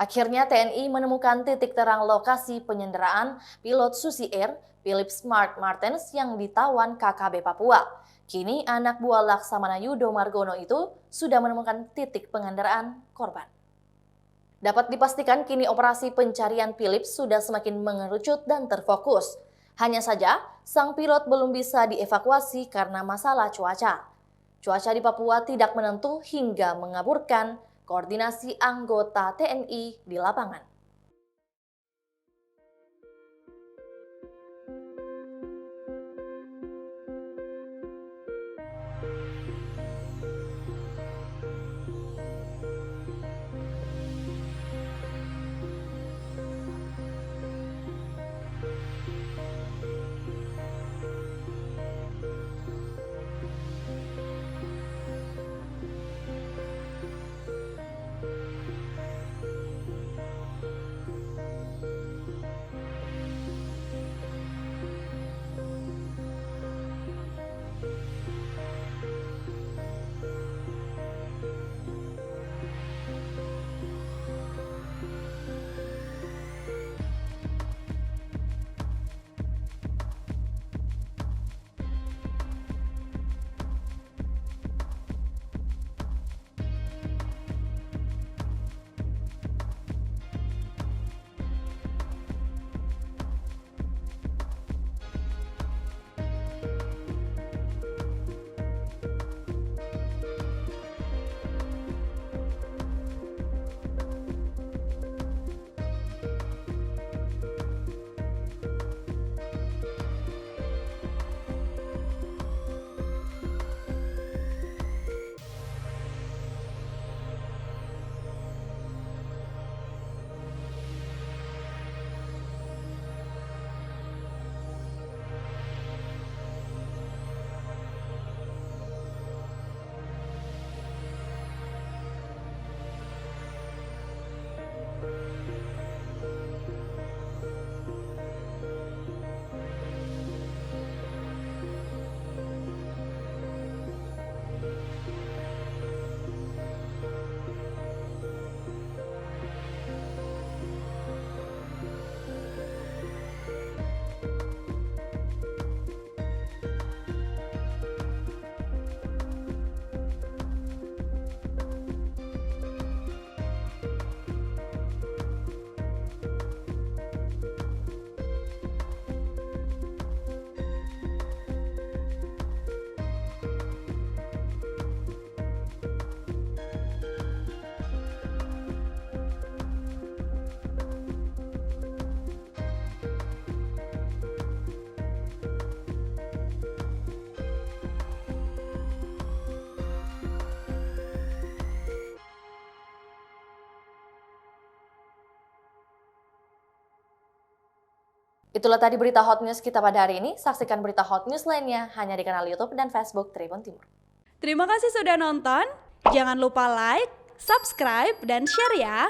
Akhirnya TNI menemukan titik terang lokasi penyanderaan pilot Susi Air Philip Smart Martens yang ditawan KKB Papua. Kini anak buah Laksamana Yudo Margono itu sudah menemukan titik penyanderaan korban. Dapat dipastikan kini operasi pencarian Philip sudah semakin mengerucut dan terfokus. Hanya saja, sang pilot belum bisa dievakuasi karena masalah cuaca. Cuaca di Papua tidak menentu hingga mengaburkan koordinasi anggota TNI di lapangan. Itulah tadi berita hot news kita pada hari ini. Saksikan berita hot news lainnya hanya di kanal YouTube dan Facebook Tribun Timur. Terima kasih sudah nonton. Jangan lupa like, subscribe, dan share ya.